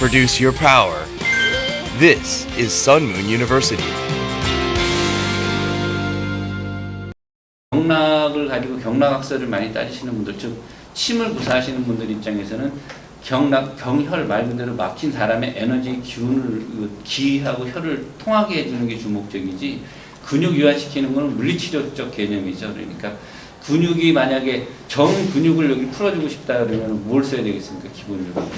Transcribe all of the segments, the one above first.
produce your power. This is Sun Moon University. 경락을 가지고 경락학설을 많이 따지시는 분들, 즉 침을 구사하시는 분들 입장에서는 경락, 경혈 말 그대로 막힌 사람의 에너지 기운을, 기하고 혈을 통하게 해주는 게 주목적이지, 근육 유화시키는 것은 물리치료적 개념이죠. 그러니까 근육이 만약에 정 근육을 여기 풀어주고 싶다 그러면 뭘 써야 되겠습니까? 기본적으로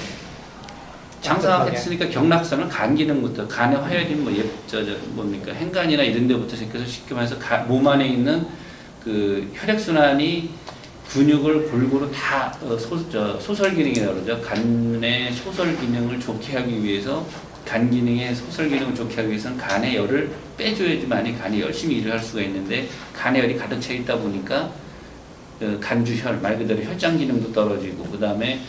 장사했으니까 경락선은 간 기능부터, 간의 화열인 뭡니까 행간이나 이런 데부터 시켜서 쉽게 말해서 몸 안에 있는 그 혈액순환이 근육을 골고루 다 소설 기능이라고 그러죠. 간의 소설 기능을 좋게 하기 위해서, 간 기능의 소설 기능을 좋게 하기 위해서는 간의 열을 빼줘야지만이 간이 열심히 일을 할 수가 있는데, 간의 열이 가득 차 있다 보니까 간주혈, 말 그대로 혈장 기능도 떨어지고, 그 다음에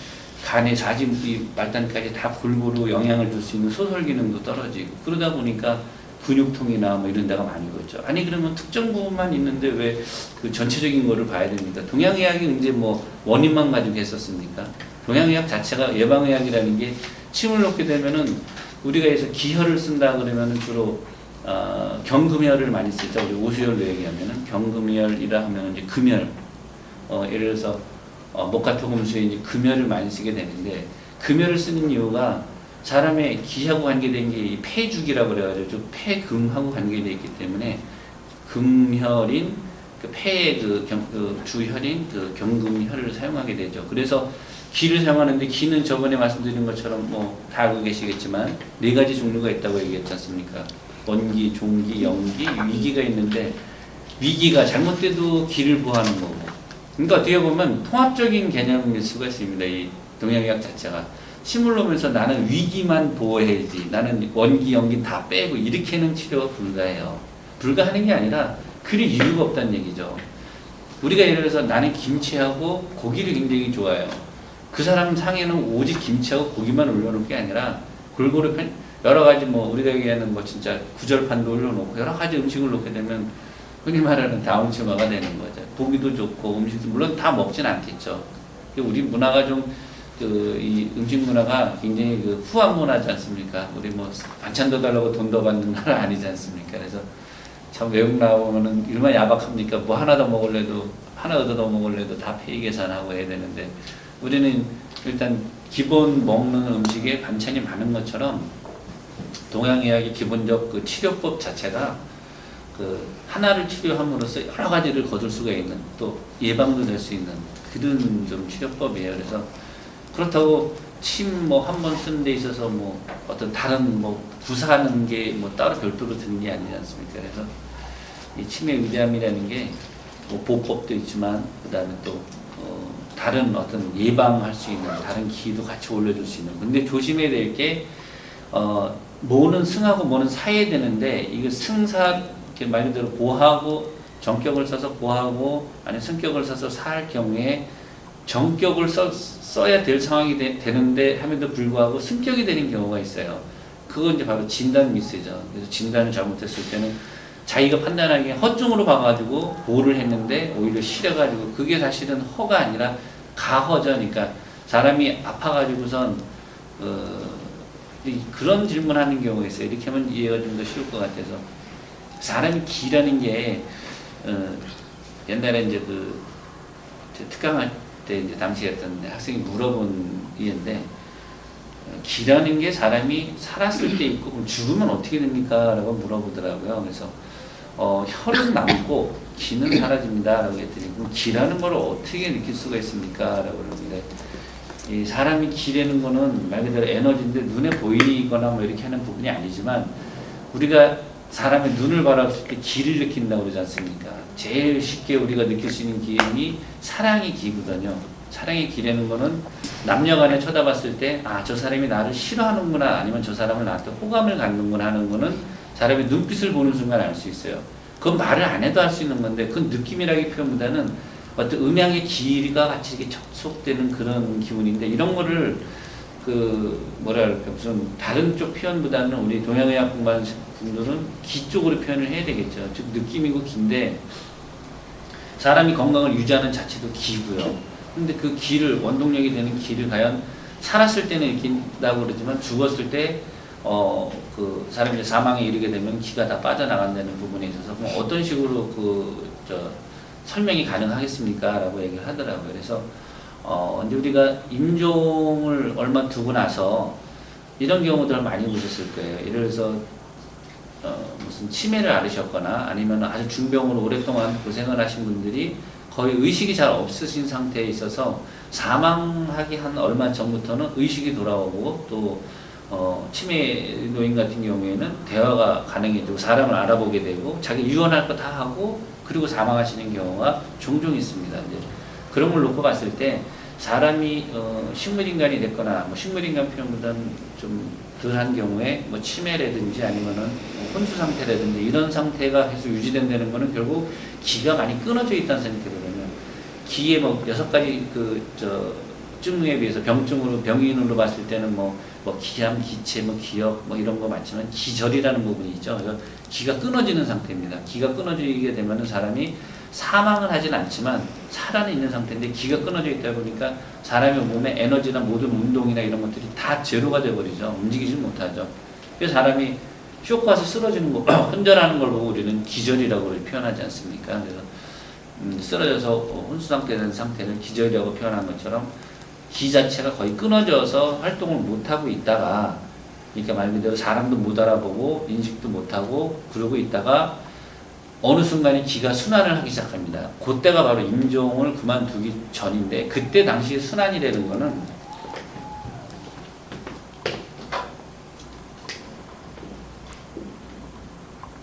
간의 좌진부리 말단까지 다 골고루 영향을 줄 수 있는 소설 기능도 떨어지고, 그러다 보니까 근육통이나 뭐 이런 데가 많이 오죠. 아니 그러면 특정 부분만 있는데 왜 그 전체적인 거를 봐야 됩니까? 동양의학이 이제 뭐 원인만 가지고 했었습니까? 동양의학 자체가, 예방의학이라는 게 침을 놓게 되면은 우리가 해서 기혈을 쓴다 그러면은 주로 경금혈을 많이 쓰죠. 우리 오수혈로 얘기하면은 경금혈이라 하면은 이제 금혈, 예를 들어서 목화토금수에 이제 금혈을 많이 쓰게 되는데, 금혈을 쓰는 이유가 사람의 기하고 관계된 게 폐죽이라고 그래가지고 좀 폐금하고 관계되어 있기 때문에, 금혈인 그 폐의 그 주혈인 그 경금혈을 사용하게 되죠. 그래서 기를 사용하는데, 기는 저번에 말씀드린 것처럼 뭐 다 알고 계시겠지만 4가지 종류가 있다고 얘기했지 않습니까? 원기, 종기, 영기, 위기가 있는데, 위기가 잘못돼도 기를 보호하는 거고, 그러니까 어떻게 보면 통합적인 개념일 수가 있습니다. 이 동양의학 자체가 침을 놓으면서 나는 위기만 보호해야지, 나는 원기, 영기 다 빼고 이렇게는 치료가 불가해요. 불가하는 게 아니라 그리 이유가 없다는 얘기죠. 우리가 예를 들어서 나는 김치하고 고기를 굉장히 좋아해요. 그 사람 상에는 오직 김치하고 고기만 올려놓을 게 아니라 골고루 여러 가지 뭐 우리가 얘기하는 뭐 진짜 구절판도 올려놓고 여러 가지 음식을 놓게 되면 흔히 말하는 다운치마가 되는 거죠. 보기도 좋고 음식도 물론 다 먹진 않겠죠. 우리 문화가 좀 이 음식 문화가 굉장히 그 후한 문화지 않습니까? 우리 뭐 반찬 더 달라고 돈 더 받는 나라 아니지 않습니까? 그래서 참 외국 나오면은 일만 야박합니까? 뭐 하나 더 먹을래도, 하나 더 먹을래도 다 페이 계산하고 해야 되는데, 우리는 일단 기본 먹는 음식에 반찬이 많은 것처럼 동양의학의 기본적 그 치료법 자체가 그 하나를 치료함으로써 여러 가지를 거둘 수가 있는, 또 예방도 될 수 있는 그런 좀 치료법이에요. 그래서 그렇다고 침 뭐 한 번 쓰는 데 있어서 뭐 어떤 다른 뭐 구사하는 게 뭐 따로 별도로 드는 게 아니지 않습니까? 그래서 이 침의 위대함이라는 게 뭐 보법도 있지만, 그 다음에 또 다른 어떤 예방할 수 있는 다른 기도 같이 올려줄 수 있는. 근데 조심해야 될 게 뭐는 승하고 뭐는 사야 되는데, 이거 승사 말 그대로 보하고 정격을 써서 보하고, 아니 승격을 써서 사할 경우에 정격을 써야 될 상황이 되는데 함에도 불구하고 승격이 되는 경우가 있어요. 그건 이제 바로 진단 미스죠. 그래서 진단을 잘못했을 때는 자기가 판단하기에 허증으로 봐가지고 보를 했는데 오히려 실해가지고, 그게 사실은 허가 아니라 가허죠. 그러니까 사람이 아파가지고선 그런 질문하는 경우가 있어요. 이렇게 하면 이해가 좀 더 쉬울 것 같아서, 사람이 기라는 게 옛날에 이제 그 특강할 때 이제 당시에 어떤 학생이 물어본 이인데, 기라는 게 사람이 살았을 때 있고 그럼 죽으면 어떻게 됩니까? 라고 물어보더라고요. 그래서 혈은 남고 기는 사라집니다 라고 했더니, 그럼 기라는 걸 어떻게 느낄 수가 있습니까? 라고 그러는데, 이 사람이 기라는 거는 말 그대로 에너지인데 눈에 보이거나 뭐 이렇게 하는 부분이 아니지만, 우리가 사람의 눈을 바라봤을 때 기를 느낀다고 그러지 않습니까? 제일 쉽게 우리가 느낄 수 있는 기운이 사랑의 기거든요. 사랑의 기라는 거는 남녀간에 쳐다봤을 때, 아, 저 사람이 나를 싫어하는구나, 아니면 저 사람은 나한테 호감을 갖는구나 하는 거는 사람의 눈빛을 보는 순간 알 수 있어요. 그건 말을 안 해도 알 수 있는 건데, 그 느낌이라기 표현보다는 어떤 음양의 기가 같이 이렇게 접속되는 그런 기운인데, 이런 거를 뭐랄까, 무슨 다른 쪽 표현보다는 우리 동양의학 공부하는 분들은 기 쪽으로 표현을 해야 되겠죠. 즉 느낌이고 기인데, 사람이 건강을 유지하는 자체도 기고요. 근데 그 기를, 원동력이 되는 기를 과연 살았을 때는 이긴다고 그러지만 죽었을 때 그 사람이 사망에 이르게 되면 기가 다 빠져나간다는 부분에 있어서 뭐 어떤 식으로 설명이 가능하겠습니까? 라고 얘기를 하더라고요. 그래서 이제 우리가 임종을 얼마 두고 나서 이런 경우들을 많이 보셨을 거예요. 예를 들어서 무슨 치매를 앓으셨거나 아니면 아주 중병으로 오랫동안 고생을 하신 분들이 거의 의식이 잘 없으신 상태에 있어서 사망하기 한 얼마 전부터는 의식이 돌아오고 또 치매 노인 같은 경우에는 대화가 가능해지고 사람을 알아보게 되고 자기 유언할 거 다 하고 그리고 사망하시는 경우가 종종 있습니다. 이제 그런 걸 놓고 봤을 때 사람이 식물인간이 됐거나 뭐 식물인간 표현보다는 좀 덜한 경우에 뭐 치매라든지 아니면은 혼수 상태라든지 이런 상태가 계속 유지된다는 거는 결국 기가 많이 끊어져 있다는 생각이거든요. 기에 뭐 6가지 증후에 비해서 병증으로 병인으로 봤을 때는 뭐 기함, 기체, 기억 이런 거 많지만 기절이라는 부분이 있죠. 그래서 기가 끊어지는 상태입니다. 기가 끊어지게 되면은 사람이 사망을 하진 않지만 살아는 있는 상태인데 기가 끊어져 있다 보니까 사람의 몸에 에너지나 모든 운동이나 이런 것들이 다 제로가 돼버리죠. 움직이지 못하죠. 그래서 사람이 쇼크 와서 쓰러지는 거, 혼절하는 걸 보고 우리는 기절이라고 표현하지 않습니까? 그래서 쓰러져서 혼수상태된 상태를 기절이라고 표현한 것처럼 기 자체가 거의 끊어져서 활동을 못하고 있다가 그러니까 말 그대로 사람도 못 알아보고 인식도 못하고 그러고 있다가 어느 순간에 기가 순환을 하기 시작합니다. 그때가 바로 임종을 그만두기 전인데 그때 당시 순환이라는 거는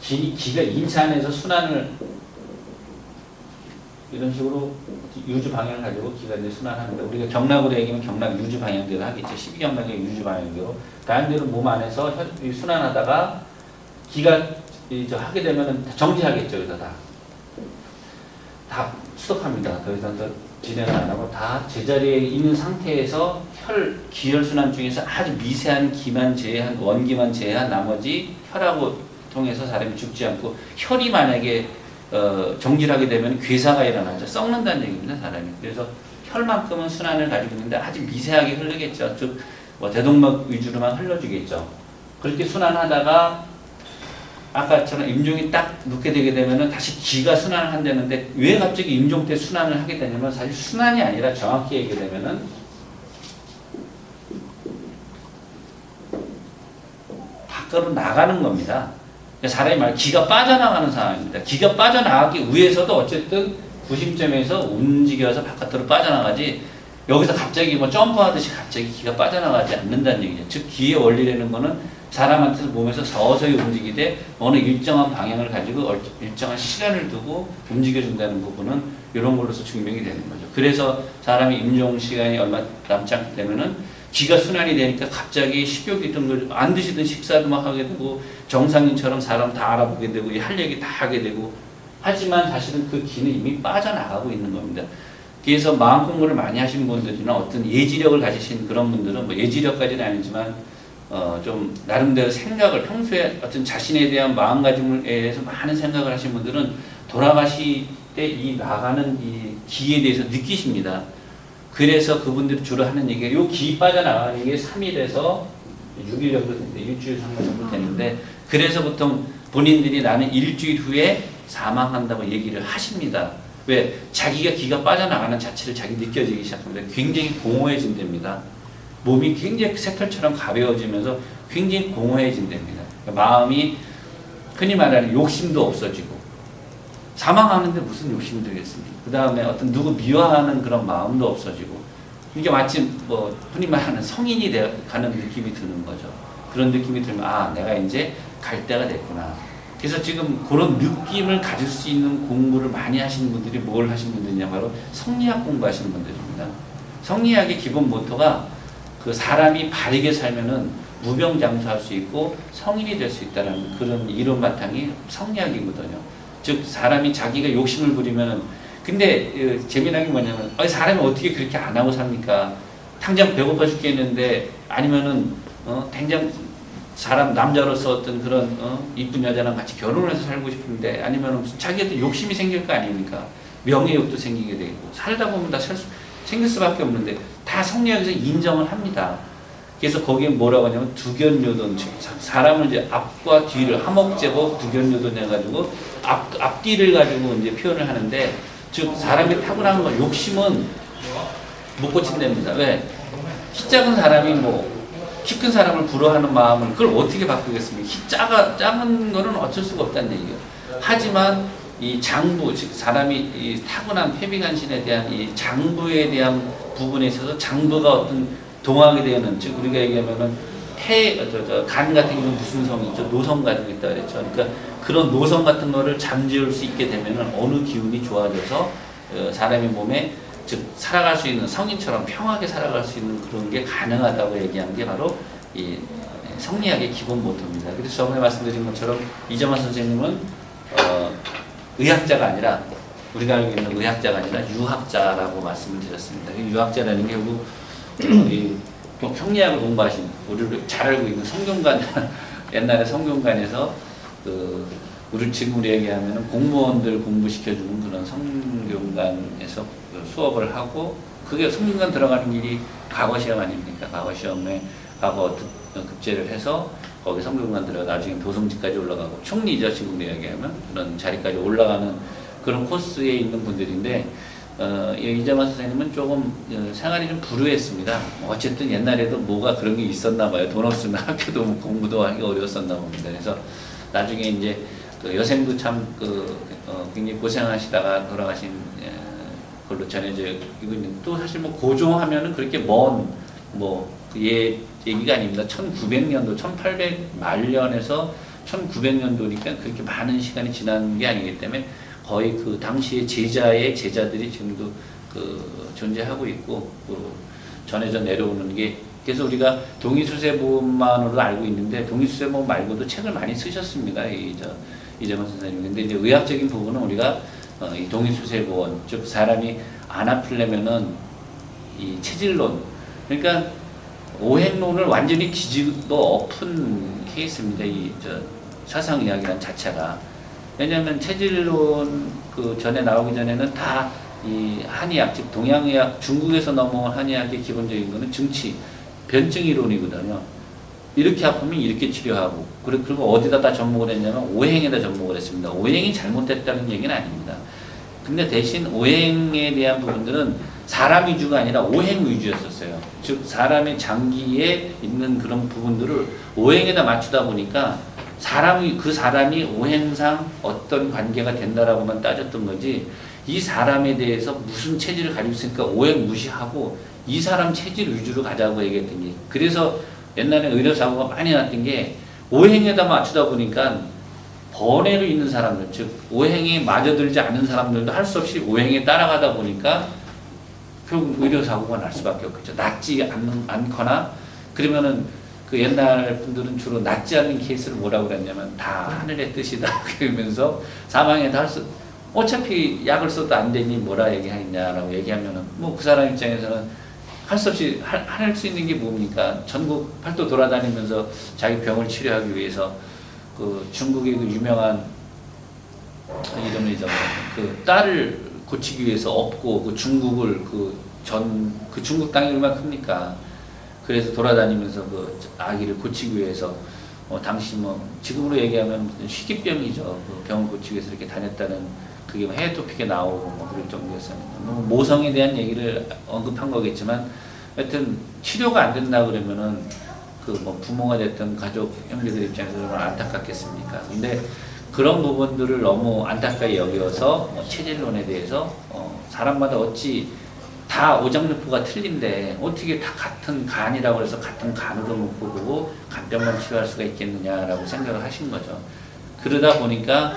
기가 인체 안에서 순환을 이런 식으로 유주 방향을 가지고 기가 이제 순환하는데 우리가 경락으로 얘기하면 경락 유주 방향대로 하겠죠. 12경락의 유주 방향대로 다른 데로 몸 안에서 순환하다가 기가 하게 되면 정지하겠죠. 그래서 다 스톱합니다. 더 이상 진행을 안 하고 다 제자리에 있는 상태에서 기혈순환 중에서 아주 미세한 기만 제외한 원기만 제외한 나머지 혈하고 통해서 사람이 죽지 않고 혈이 만약에 정지하게 되면 괴사가 일어나죠. 썩는다는 얘기입니다. 사람이. 그래서 혈만큼은 순환을 가지고 있는데 아주 미세하게 흐르겠죠. 즉 대동맥 위주로만 흘러주겠죠. 그렇게 순환하다가 아까처럼 임종이 딱 눕게 되게 되면은 다시 기가 순환을 한다는데 왜 갑자기 임종 때 순환을 하게 되냐면 사실 순환이 아니라 정확히 얘기되면은 밖으로 나가는 겁니다. 사람이 기가 빠져나가는 상황입니다. 기가 빠져나가기 위해서도 어쨌든 구심점에서 움직여서 바깥으로 빠져나가지 여기서 갑자기 점프하듯이 갑자기 기가 빠져나가지 않는다는 얘기죠. 즉 기의 원리라는 거는 사람한테서 몸에서 서서히 움직이되 어느 일정한 방향을 가지고 일정한 시간을 두고 움직여준다는 부분은 이런 걸로서 증명이 되는 거죠. 그래서 사람이 임종 시간이 얼마 남지 않게 되면은 기가 순환이 되니까 갑자기 식욕이든 안 드시던 식사도 막 하게 되고 정상인처럼 사람 다 알아보게 되고 할 얘기 다 하게 되고 하지만 사실은 그 기는 이미 빠져나가고 있는 겁니다. 그래서 마음 공부를 많이 하신 분들이나 어떤 예지력을 가지신 그런 분들은 예지력까지는 아니지만 좀 나름대로 생각을 평소에 어떤 자신에 대한 마음가짐에 대해서 많은 생각을 하신 분들은 돌아가실 때 이 나가는 이 기에 대해서 느끼십니다. 그래서 그분들이 주로 하는 얘기가 요 기 빠져나가는 게 3일에서 6일 정도 되는데 일주일 정도 되는데 그래서 보통 본인들이 나는 일주일 후에 사망한다고 얘기를 하십니다. 왜? 자기가 기가 빠져나가는 자체를 자기 느껴지기 시작합니다. 굉장히 공허해진답니다. 몸이 굉장히 새털처럼 가벼워지면서 굉장히 공허해진답니다. 그러니까 마음이 흔히 말하는 욕심도 없어지고 사망하는데 무슨 욕심이 들겠습니까? 그 다음에 어떤 누구 미워하는 그런 마음도 없어지고 이게 마치 흔히 말하는 성인이 가는 느낌이 드는 거죠. 그런 느낌이 들면 내가 이제 갈 때가 됐구나. 그래서 지금 그런 느낌을 가질 수 있는 공부를 많이 하시는 분들이 뭘 하시는 분들이냐 바로 성리학 공부하시는 분들입니다. 성리학의 기본 모토가 그 사람이 바르게 살면은 무병장수할 수 있고 성인이 될 수 있다는 그런 이론 바탕이 성리학이거든요. 즉 사람이 자기가 욕심을 부리면은 근데 재미난 게 뭐냐면 사람이 어떻게 그렇게 안 하고 삽니까? 당장 배고파 죽겠는데 아니면은 당장 사람 남자로서 어떤 그런 이쁜 여자랑 같이 결혼을 해서 살고 싶은데 아니면은 자기한테 욕심이 생길 거 아닙니까? 명예욕도 생기게 되고 살다 보면 다 생길 수밖에 없는데 다 성리학에서 인정을 합니다. 그래서 거기에 뭐라고 하냐면 두견요돈, 즉 사람을 이제 앞과 뒤를 하목제법 두견요돈 해가지고 앞뒤를 가지고 이제 표현을 하는데, 즉 사람이 타고난 거 욕심은 못 고친답니다. 왜? 키 작은 사람이 키 큰 사람을 부러워하는 마음을 그걸 어떻게 바꾸겠습니까? 작은 거는 어쩔 수가 없다는 얘기예요. 하지만 이 장부, 즉 사람이 이 타고난 패비간신에 대한 이 장부에 대한 부분에 있어서 장부가 어떤 동하게 되는, 즉 우리가 얘기하면은 간 같은 경우는 무슨 성이 있죠? 노성 가지고 있다 그랬죠. 그러니까 그런 노성 같은 거를 잠재울 수 있게 되면은 어느 기운이 좋아져서 사람의 몸에, 즉 살아갈 수 있는, 성인처럼 평하게 살아갈 수 있는 그런 게 가능하다고 얘기한 게 바로 이 성리학의 기본 모토입니다. 그래서 저번에 말씀드린 것처럼 이정환 선생님은 의학자가 아니라, 우리가 알고 있는 의학자가 아니라 유학자라고 말씀을 드렸습니다. 유학자라는 게 결국 이 성리학을 공부하신, 우리를 잘 알고 있는 성균관 옛날에 성균관에서 우리 지금 얘기하면 공무원들 공부시켜주는 그런 성균관에서 수업을 하고, 그게 성균관 들어가는 길이 과거 시험 아닙니까? 과거 시험에 급제를 해서 거기 성균관 들어가 나중에 도성지까지 올라가고, 총리죠 지금 얘기하면 그런 자리까지 올라가는 그런 코스에 있는 분들인데, 이정환 선생님은 조금 생활이 좀 불우했습니다. 어쨌든 옛날에도 뭐가 그런 게 있었나 봐요. 돈 없으면 학교도 공부도 하기 어려웠었나 봅니다. 그래서 나중에 이제 여생도 참 굉장히 고생하시다가 돌아가신 걸로 전해지고 있는, 또 사실 고종하면은 그렇게 얘기가 아닙니다. 1900년도, 1800 말년에서 1900년도니까 그렇게 많은 시간이 지난 게 아니기 때문에 거의 그 당시의 제자의 제자들이 지금도 존재하고 있고, 전해져 내려오는 게, 그래서 우리가 동의수세보험만으로 알고 있는데 동의수세보험 말고도 책을 많이 쓰셨습니다. 이정환 선생님. 근데 이제 의학적인 부분은 우리가 이 동의수세보험, 즉 사람이 안 아프려면은 이 체질론, 그러니까 오행론을 완전히 뒤집어 엎은 케이스입니다. 사상의학이란 자체가. 왜냐하면 체질론 전에 나오기 전에는 다 이 한의학, 즉 동양의학, 중국에서 넘어온 한의학의 기본적인 거는 증치, 변증 이론이거든요. 이렇게 아프면 이렇게 치료하고, 그리고 어디다 다 접목을 했냐면 오행에다 접목을 했습니다. 오행이 잘못됐다는 얘기는 아닙니다. 근데 대신 오행에 대한 부분들은 사람 위주가 아니라 오행 위주였었어요. 즉 사람의 장기에 있는 그런 부분들을 오행에다 맞추다 보니까 그 사람이 오행상 어떤 관계가 된다라고만 따졌던 거지, 이 사람에 대해서 무슨 체질을 가지고 있으니까 오행 무시하고 이 사람 체질 위주로 가자고 얘기했던 게, 그래서 옛날에 의료사고가 많이 났던 게 오행에다 맞추다 보니까 번외로 있는 사람들, 즉 오행에 맞아들지 않는 사람들도 할 수 없이 오행에 따라가다 보니까 결국 의료사고가 날 수밖에 없겠죠. 낫지 않거나, 그러면은 그 옛날 분들은 주로 낫지 않는 케이스를 뭐라고 그랬냐면 다 하늘의 뜻이다 그러면서 사망에도 어차피 약을 써도 안 되니 뭐라 얘기하냐라고 얘기하면은 그 사람 입장에서는 할 수 없이 할 수 있는 게 뭡니까? 전국 팔도 돌아다니면서 자기 병을 치료하기 위해서 중국의 유명한 이름을 잊어버렸네. 딸을 고치기 위해서 업고 중국을 중국 땅이 얼마나 큽니까? 그래서 돌아다니면서 아기를 고치기 위해서 당시 지금으로 얘기하면 희귀병이죠. 병을 고치기 위해서 이렇게 다녔다는, 그게 해외 토픽에 나오고 그럴 정도였어요. 모성에 대한 얘기를 언급한 거겠지만, 하여튼 치료가 안 된다 그러면은 부모가 됐던 가족 형제들 입장에서 얼마나 안타깝겠습니까? 근데 그런 부분들을 너무 안타깝게 여겨서 체질론에 대해서 사람마다 어찌 다 오장육부가 틀린데 어떻게 다 같은 간이라고 해서 같은 간으로 놓고 보고 간병만 치료할 수가 있겠느냐라고 생각을 하신 거죠. 그러다 보니까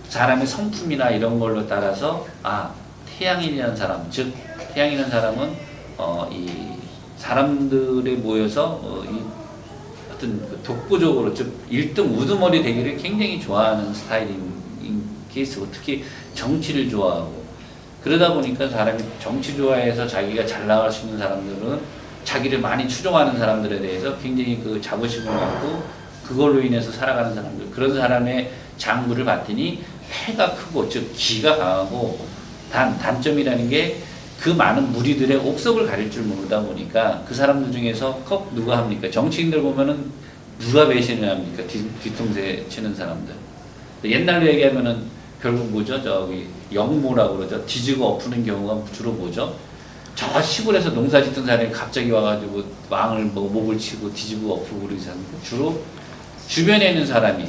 사람의 성품이나 이런 걸로 따라서 태양인이라는 사람, 즉 태양이라는 사람은 이 사람들에 모여서 이 어떤 독보적으로, 즉 1등 우두머리 되기를 굉장히 좋아하는 스타일인 케이스고, 특히 정치를 좋아하고, 그러다 보니까 사람이 정치 좋아해서 자기가 잘 나갈 수 있는 사람들은 자기를 많이 추종하는 사람들에 대해서 굉장히 자부심을 갖고 그걸로 인해서 살아가는 사람들, 그런 사람의 장부를 봤더니 폐가 크고, 즉 기가 강하고, 단점이라는 게 그 많은 무리들의 옥석을 가릴 줄 모르다 보니까 그 사람들 중에서 꼭 누가 합니까? 정치인들 보면은 누가 배신을 합니까? 뒤통수에 치는 사람들. 옛날로 얘기하면은 결국 뭐죠? 저기 영모라고 그러죠. 뒤지고 엎는 경우가 주로 뭐죠? 저 시골에서 농사 짓던 사람이 갑자기 와가지고 왕을 뭐 목을 치고 뒤지고 엎고 그러지 않습니까? 주로 주변에 있는 사람이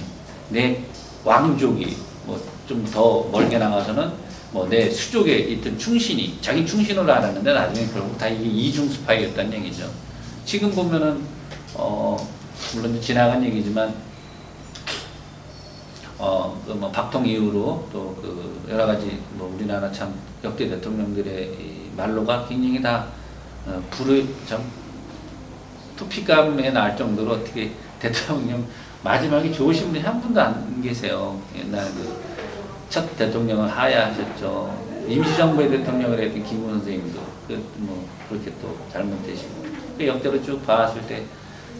내 왕족이 뭐 좀 더 멀게 나가서는 뭐 내 수족에 있던 충신이 자기 충신으로 알았는데 나중에 결국 다 이게 이중 스파이였다는 얘기죠. 지금 보면은 물론 지나간 얘기지만 그 뭐 박통 이후로 또 그 여러 가지 뭐 우리나라 참 역대 대통령들의 이 말로가 굉장히 다 불의 참 투피감에 날 정도로 어떻게 대통령 마지막에 좋으신 분이 한 분도 안 계세요. 옛날 그 첫 대통령을 하야하셨죠. 임시정부의 대통령을 했던 김구 선생님도 뭐 그렇게 또 잘못되시고 그 역대로 쭉 봐왔을 때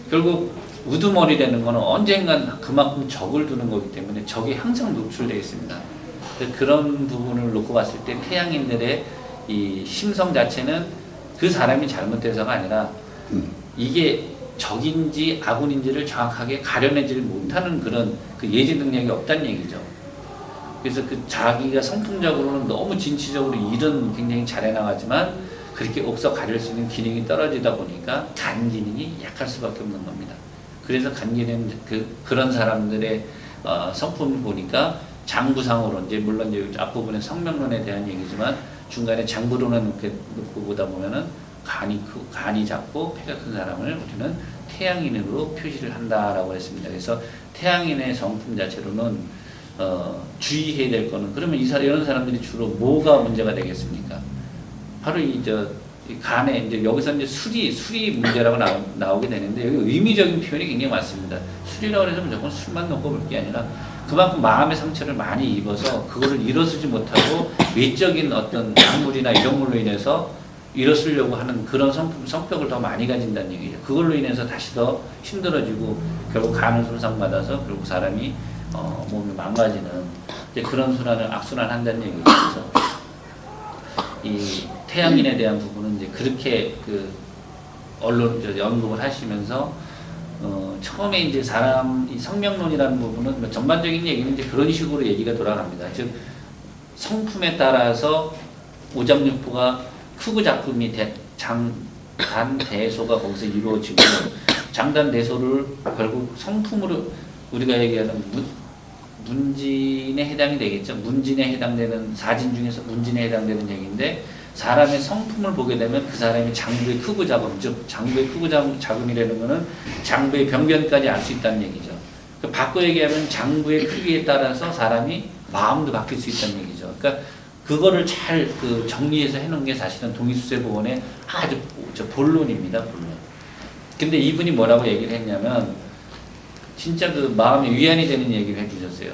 결국 우두머리라는 거는 언젠간 그만큼 적을 두는 거기 때문에 적이 항상 노출되어 있습니다. 그런 부분을 놓고 봤을 때 태양인들의 이 심성 자체는 그 사람이 잘못돼서가 아니라 이게 적인지 아군인지를 정확하게 가려내지를 못하는 그런 그 예지 능력이 없다는 얘기죠. 그래서 그 자기가 성품적으로는 너무 진취적으로 일은 굉장히 잘 해나가지만 그렇게 옥석 가릴 수 있는 기능이 떨어지다 보니까 간 기능이 약할 수밖에 없는 겁니다. 그래서 간 기능 그런 사람들의 성품을 보니까 장부상으로 이제 물론 이제 앞부분에 성명론에 대한 얘기지만 중간에 장부론을 놓고 보다 보면은 간이 작고 폐가 큰 사람을 우리는 태양인으로 표시를 한다라고 했습니다. 그래서 태양인의 성품 자체로는 주의해야 될 거는 그러면 이런 사람들이 주로 뭐가 문제가 되겠습니까? 바로 이 간에 이제 여기서 이제 술이 문제라고 나오게 되는데 여기 의미적인 표현이 굉장히 많습니다. 술이라고 해서 무조건 술만 놓고 볼 게 아니라 그만큼 마음의 상처를 많이 입어서 그거를 일어서지 못하고 외적인 어떤 약물이나 이런 걸로 인해서 일어서려고 하는 그런 성격을 더 많이 가진다는 얘기죠. 그걸로 인해서 다시 더 힘들어지고 결국 간을 손상받아서 결국 사람이 몸이 망가지는 이제 그런 악순환한다는 얘기죠. 그래서 이 태양인에 대한 부분은 이제 그렇게 그 언론 연구를 하시면서 처음에 이제 이 성명론이라는 부분은 뭐 전반적인 얘기는 이제 그런 식으로 얘기가 돌아갑니다. 즉 성품에 따라서 오장육부가 크고 작품이 장단 대소가 거기서 이루어지고 장단 대소를 결국 성품으로 우리가 얘기하는 문진에 해당이 되겠죠. 문진에 해당되는 사진 중에서 문진에 해당되는 얘기인데 사람의 성품을 보게 되면 그 사람이 장부의 크고 작음, 즉 장부의 크고 작음이라는 것은 장부의 병변까지 알 수 있다는 얘기죠. 바꿔 얘기하면 장부의 크기에 따라서 사람이 마음도 바뀔 수 있다는 얘기죠. 그러니까 그거를 잘 정리해서 해놓은 게 사실은 동의수세보원의 아주 본론입니다. 본론. 근데 이분이 뭐라고 얘기를 했냐면 진짜 그 마음에 위안이 되는 얘기를 해주셨어요.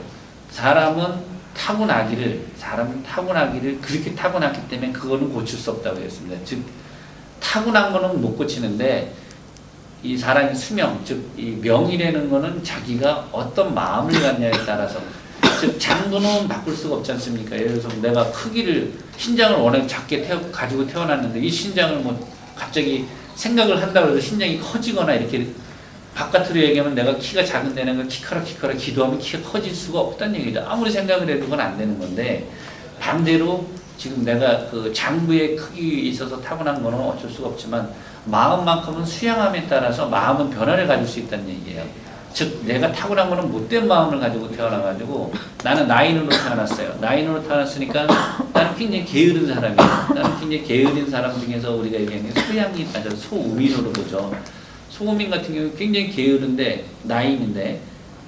사람은 타고나기를 그렇게 타고났기 때문에 그거는 고칠 수 없다고 했습니다. 즉 타고난 거는 못 고치는데 이 사람의 수명, 즉 이 명이라는 거는 자기가 어떤 마음을 갖냐에 따라서 즉 장부는 바꿀 수가 없지 않습니까? 예를 들어서 내가 크기를 신장을 워낙 작게 가지고 태어났는데 이 신장을 뭐 갑자기 생각을 한다고 해서 신장이 커지거나 이렇게 바깥으로 얘기하면 내가 키가 작은 데는 키커라 기도하면 키가 커질 수가 없다는 얘기죠. 아무리 생각을 해도 그건 안 되는 건데 반대로 지금 내가 그 장부의 크기에 있어서 타고난 거는 어쩔 수가 없지만 마음만큼은 수양함에 따라서 마음은 변화를 가질 수 있다는 얘기예요. 즉 내가 타고난 거는 못된 마음을 가지고 태어나가지고 나는 나인으로 태어났어요. 나인으로 태어났으니까 나는 굉장히 게으른 사람이에요. 나는 굉장히 게으른 사람 중에서 우리가 얘기하는 소양이 아니라 소우민으로 보죠. 소우민 같은 경우 굉장히 게으른데 나인인데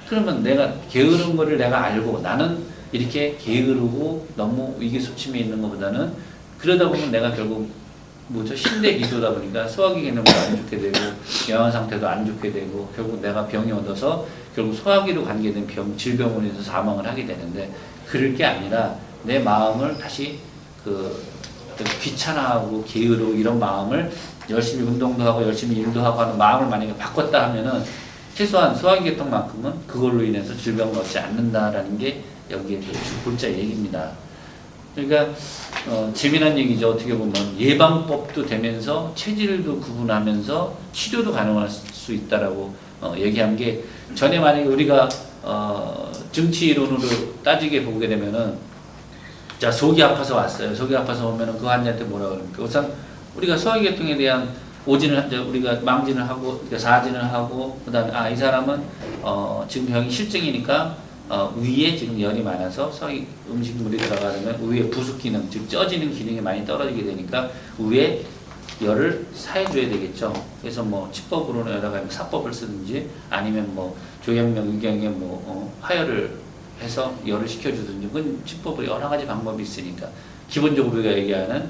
그러면 내가 게으른 거를 내가 알고 나는 이렇게 게으르고 너무 위기소침해 있는 것보다는 그러다 보면 내가 결국 뭐죠? 신대 기소다 보니까 소화기 기능도 안 좋게 되고 영양 상태도 안 좋게 되고 결국 내가 병이 얻어서 결국 소화기로 관계된 질병으로 인해서 사망을 하게 되는데 그럴 게 아니라 내 마음을 다시 귀찮아하고 게으르고 이런 마음을 열심히 운동도 하고 열심히 일도 하고 하는 마음을 만약에 바꿨다 하면은 최소한 소화기계통만큼은 그걸로 인해서 질병을 얻지 않는다라는 게 여기에 골자 얘기입니다. 그러니까 재미난 얘기죠. 어떻게 보면 예방법도 되면서 체질도 구분하면서 치료도 가능할 수 있다라고 얘기한 게 전에 만약에 우리가 정치 이론으로 따지게 보게 되면은 자 속이 아파서 왔어요. 속이 아파서 오면은 그 환자한테 뭐라 그럽니까? 우선 우리가 소화계통에 대한 오진을 이제 우리가 망진을 하고 그러니까 사진을 하고 그다음에 이 사람은 지금 병이 실증이니까 위에 지금 열이 많아서 소위 음식물이 들어가면 위에 부수 기능 즉 쪄지는 기능이 많이 떨어지게 되니까 위에 열을 사해줘야 되겠죠. 그래서 뭐 치법으로는 여러 가지 사법을 쓰든지 아니면 뭐 조현명 의경에 화열을 해서 열을 식혀주든지 그건 치법으로 여러 가지 방법이 있으니까 기본적으로 우리가 얘기하는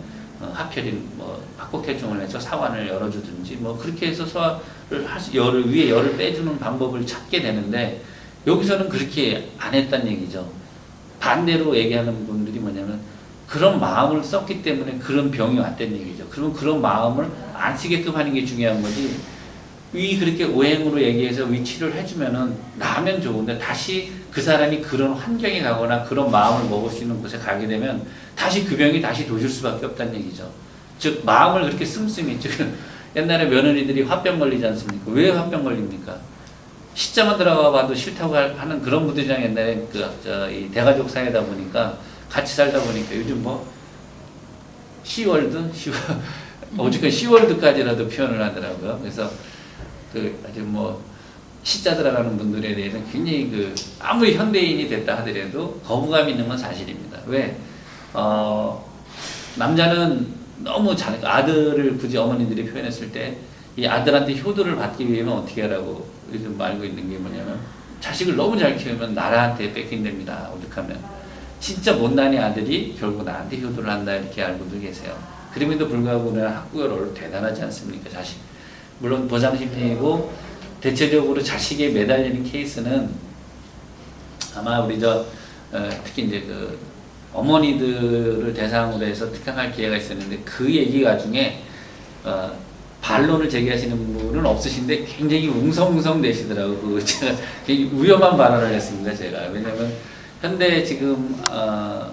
하필인 뭐 박곡혈중을 해서 사관을 열어주든지 뭐 그렇게 해서 소화를 열을 위에 열을 빼주는 방법을 찾게 되는데 여기서는 그렇게 안 했단 얘기죠. 반대로 얘기하는 분들이 뭐냐면 그런 마음을 썼기 때문에 그런 병이 왔다는 얘기죠. 그러면 그런 마음을 안 쓰게끔 하는 게 중요한 거지. 위 그렇게 오행으로 얘기해서 위 치료를 해주면은 나면 좋은데 다시 그 사람이 그런 환경에 가거나 그런 마음을 먹을 수 있는 곳에 가게 되면 다시 그 병이 다시 도질 수밖에 없다는 얘기죠. 즉 마음을 그렇게 씀씀이 즉 옛날에 며느리들이 화병 걸리지 않습니까? 왜 화병 걸립니까? 시자만 들어가 봐도 싫다고 하는 그런 분들이랑 옛날에 이 대가족 사회다 보니까 같이 살다 보니까 요즘 뭐 시월드 오죽한 시월드까지라도 표현을 하더라고요. 그래서 아주 뭐 시자 들어가는 분들에 대해서는 굉장히 아무리 현대인이 됐다 하더라도 거부감 있는 건 사실입니다. 왜? 남자는 너무 아들을 굳이 어머니들이 표현했을 때 이 아들한테 효도를 받기 위해면 어떻게 하라고 요즘 알고 있는 게 뭐냐면 자식을 너무 잘 키우면 나라한테 뺏긴답니다. 오죽하면 진짜 못난이 아들이 결국 나한테 효도를 한다 이렇게 알고도 계세요. 그럼에도 불구하고 우리는 학구열 얼른 대단하지 않습니까? 자식 물론 보상심리이고 대체적으로 자식에 매달리는 케이스는 아마 우리 특히 이제 어머니들을 대상으로 해서 특강할 기회가 있었는데 그 얘기가 중에 반론을 제기하시는 분은 없으신데 굉장히 웅성웅성 내시더라고요. 제가 위험한 발언을 했습니다. 제가 왜냐하면 현대 지금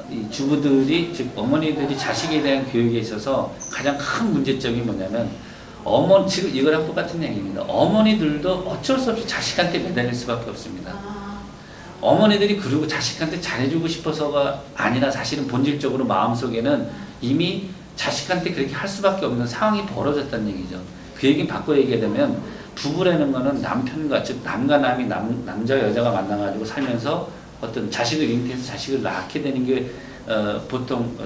이 주부들이 즉 어머니들이 자식에 대한 교육에 있어서 가장 큰 문제점이 뭐냐면 지금 이거랑 똑같은 얘기입니다. 어머니들도 어쩔 수 없이 자식한테 매달릴 수밖에 없습니다. 어머니들이 그리고 자식한테 잘해주고 싶어서가 아니라 사실은 본질적으로 마음속에는 이미 자식한테 그렇게 할 수밖에 없는 상황이 벌어졌다는 얘기죠. 그 얘기는 바꿔 얘기하면 부부라는 거는 남편과 즉 남과 남이 남자 여자가 만나가지고 살면서 어떤 자식을 잉태해서 자식을 낳게 되는 게 보통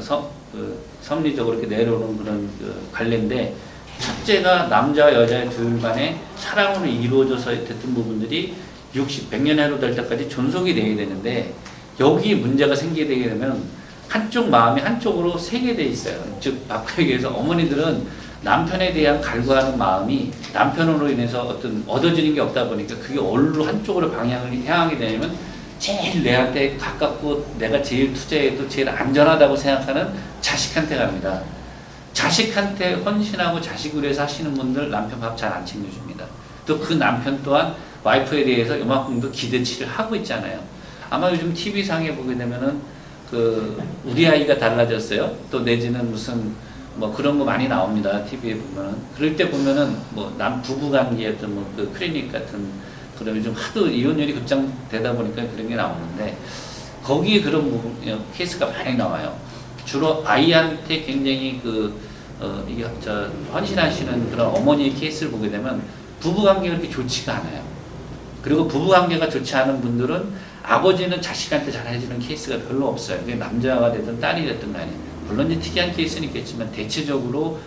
섭리적으로 이렇게 내려오는 그런 관례인데 첫째가 남자와 여자의 둘 간의 사랑으로 이루어져서 됐던 부분들이 100년 해로 될 때까지 존속이 되어야 되는데 여기 문제가 생기게 되게 되면 한쪽 마음이 한쪽으로 세게 돼 있어요. 즉 바꿔 얘기해서 어머니들은 남편에 대한 갈구하는 마음이 남편으로 인해서 어떤 얻어지는 게 없다 보니까 그게 어디로 한쪽으로 방향을 향하게 되면 제일 내한테 가깝고 내가 제일 투자해도 제일 안전하다고 생각하는 자식한테 갑니다. 자식한테 헌신하고 자식을 위해서 하시는 분들 남편 밥 잘 안 챙겨줍니다. 또 그 남편 또한 와이프에 대해서 요만큼도 기대치를 하고 있잖아요. 아마 요즘 TV상에 보게 되면은 우리 아이가 달라졌어요. 또 내지는 무슨 뭐 그런 거 많이 나옵니다. TV에 보면은. 그럴 때 보면은 뭐 부부 관계였던 클리닉 같은 그런 요즘 하도 이혼율이 급장되다 보니까 그런 게 나오는데 거기에 그런 케이스가 많이 나와요. 주로 아이한테 굉장히 헌신하시는 그런 어머니의 케이스를 보게 되면 부부 관계가 그렇게 좋지가 않아요. 그리고 부부 관계가 좋지 않은 분들은 아버지는 자식한테 잘해주는 케이스가 별로 없어요. 그게 남자가 되든 딸이 됐든 간에. 물론 이제 특이한 케이스는 있겠지만 대체적으로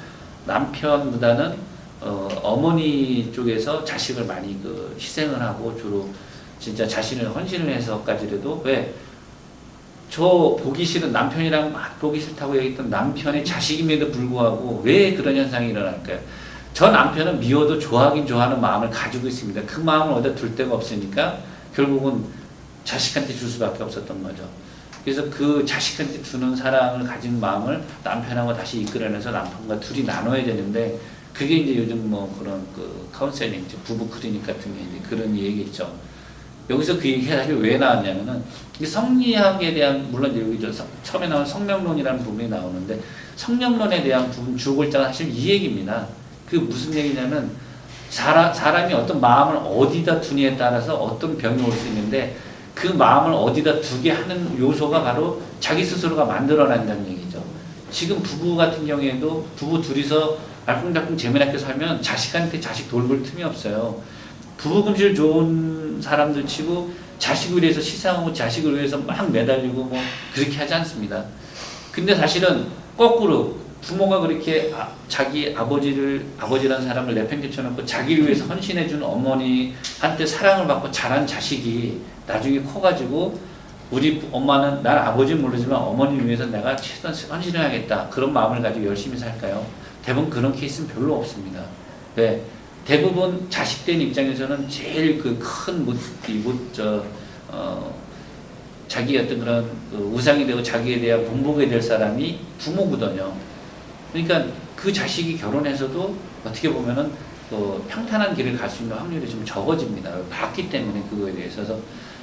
남편보다는 어머니 쪽에서 자식을 많이 희생을 하고 주로 진짜 자신을 헌신을 해서까지라도 왜? 저 보기 싫은 남편이랑 막 보기 싫다고 얘기했던 남편의 자식임에도 불구하고 왜 그런 현상이 일어날까요? 저 남편은 미워도 좋아하긴 좋아하는 마음을 가지고 있습니다. 그 마음을 어디다 둘 데가 없으니까 결국은 자식한테 줄 수밖에 없었던 거죠. 그래서 그 자식한테 주는 사랑을 가진 마음을 남편하고 다시 이끌어내서 남편과 둘이 나눠야 되는데 그게 이제 요즘 그런 카운셀링, 부부 클리닉 같은 게 이제 그런 얘기겠죠. 여기서 그 얘기가 사실 왜 나왔냐면은 이 성리학에 대한 물론 여기 처음에 나온 성명론이라는 부분이 나오는데 성령론에 대한 부분 주골자가 사실 이 얘기입니다. 그 무슨 얘기냐면 사람이 어떤 마음을 어디다 두냐에 따라서 어떤 병이 올 수 있는데 그 마음을 어디다 두게 하는 요소가 바로 자기 스스로가 만들어낸다는 얘기죠. 지금 부부 같은 경우에도 부부 둘이서 알콩달콩 재미나게 살면 자식한테 자식 돌볼 틈이 없어요. 부부 금실 좋은 사람들 치고 자식을 위해서 시상하고 자식을 위해서 막 매달리고 뭐 그렇게 하지 않습니다. 근데 사실은 거꾸로 부모가 그렇게 자기 아버지라는 사람을 내팽개쳐놓고 자기를 위해서 헌신해준 어머니한테 사랑을 받고 자란 자식이 나중에 커가지고 우리 엄마는 난 아버지는 모르지만 어머니를 위해서 내가 최선 헌신을 하겠다 그런 마음을 가지고 열심히 살까요? 대부분 그런 케이스는 별로 없습니다. 네. 대부분 자식된 입장에서는 제일 그 큰 자기 어떤 그런 그 우상이 되고 자기에 대한 본보게 될 사람이 부모거든요. 그러니까 그 자식이 결혼해서도 어떻게 보면은 평탄한 길을 갈 수 있는 확률이 좀 적어집니다. 봤기 때문에 그거에 대해서. 그래서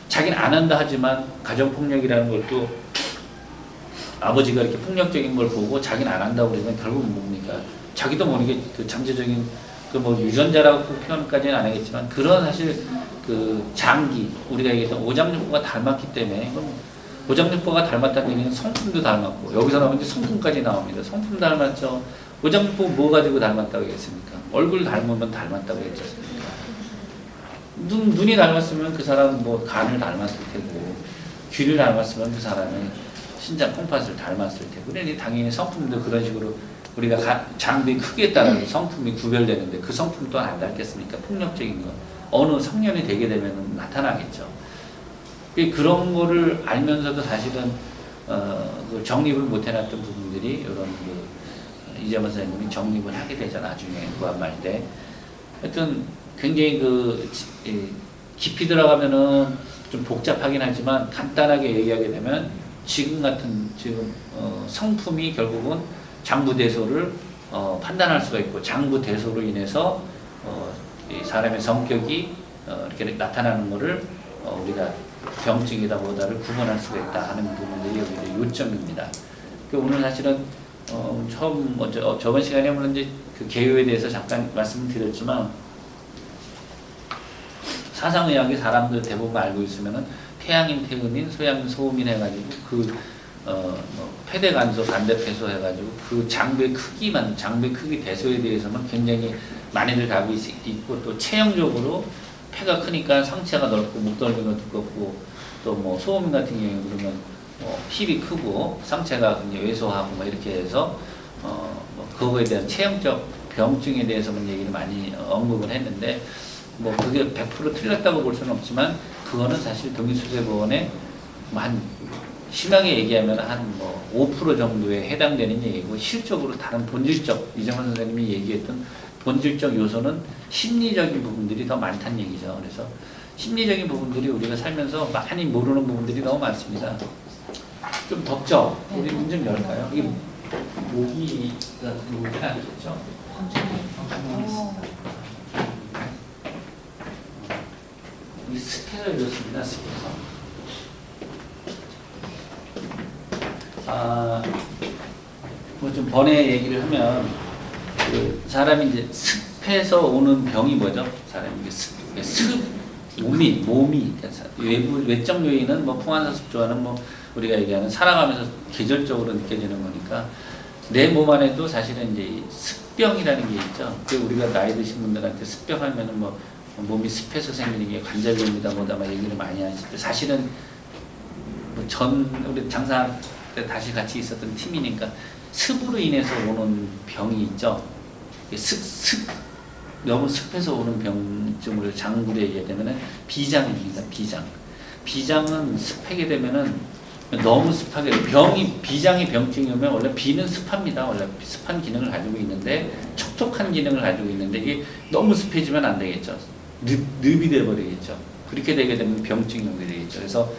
자기는 안 한다 하지만 가정폭력이라는 것도 아버지가 이렇게 폭력적인 걸 보고 자기는 안 한다고 그러면 결국은 뭡니까? 자기도 모르게 그 잠재적인 그 뭐 유전자라고 표현까지는 안 하겠지만 그런 사실 그 장기 우리가 얘기했던 오장육부가 닮았기 때문에 오장육부가 닮았다는 얘기는 성품도 닮았고 여기서 나오면 이제 성품까지 나옵니다. 성품 닮았죠. 오장육부 뭐 가지고 닮았다고 했습니까? 얼굴 닮으면 닮았다고 했지 않습니까? 눈이 닮았으면 그 사람은 뭐 간을 닮았을 테고 귀를 닮았으면 그 사람은 신장 콩팥을 닮았을 테고 그러니 당연히 성품도 그런 식으로 우리가 장비 크기에 따라 성품이 구별되는데 그 성품 또한 안 닮겠습니까? 폭력적인 거 어느 성년이 되게 되면 나타나겠죠. 그런 거를 알면서도 사실은 그 정립을 못 해놨던 부분들이 이런 그 이재만 선생님이 정립을 하게 되죠. 나중에 구한말 때 하여튼 굉장히 깊이 들어가면은 좀 복잡하긴 하지만 간단하게 얘기하게 되면 지금 성품이 결국은 장부대소를 판단할 수가 있고 장부대소로 인해서 이 사람의 성격이 이렇게 나타나는 것을 우리가 병증이다 보다를 구분할 수가 있다 하는 부분들이 여기 요점입니다. 오늘 사실은 처음 저번 시간에 물론 이제 그 개요에 대해서 잠깐 말씀을 드렸지만 사상의학이 사람들 대부분 알고 있으면은 태양인 태음인 소양인 소음인 해가지고 폐대간소 반대폐소 해가지고 그 장부의 크기 대소에 대해서는 굉장히 많이들 가고 있고 또 체형적으로 폐가 크니까 상체가 넓고 목덜미가 두껍고 또 뭐 소음인 같은 경우에 그러면 힙이 크고 상체가 굉장히 왜소하고 뭐 이렇게 해서 그거에 대한 체형적 병증에 대해서는 얘기를 많이 언급을 했는데 뭐 그게 100% 틀렸다고 볼 수는 없지만 그거는 사실 동의수세보원에 한 심하게 얘기하면 한 뭐 5% 정도에 해당되는 얘기고 실적으로 다른 본질적 이정환 선생님이 얘기했던 본질적 요소는 심리적인 부분들이 더 많다는 얘기죠. 그래서 심리적인 부분들이 우리가 살면서 많이 모르는 부분들이 너무 많습니다. 좀 덥죠? 우리 문 좀 열까요? 이게 모기는 아니겠죠? 이 스페를 줬습니다. 스페서. 뭐 좀 번외 얘기를 하면 그 사람이 이제 습해서 오는 병이 뭐죠? 사람이 몸이 외적 요인은 뭐 풍화산습조화는 뭐 우리가 얘기하는 살아가면서 계절적으로 느껴지는 거니까 내 몸 안에도 사실은 이제 습병이라는 게 있죠. 그 우리가 나이 드신 분들한테 습병 하면은 뭐 몸이 습해서 생기는 게 관절염이다 뭐다 막 얘기를 많이 하시는데 사실은 뭐 우리 장사 때 다시 같이 있었던 팀이니까 습으로 인해서 오는 병이 있죠. 너무 습해서 오는 병증을 장구로 얘기하면은 비장입니다. 비장은 습하게 되면은 너무 습하게 비장이 병증이 오면 원래 비는 습합니다. 원래 습한 기능을 가지고 있는데 촉촉한 기능을 가지고 있는데 이게 너무 습해지면 안 되겠죠. 늪이 돼버리겠죠. 그렇게 되게 되면 병증이 오게 되겠죠. 그래서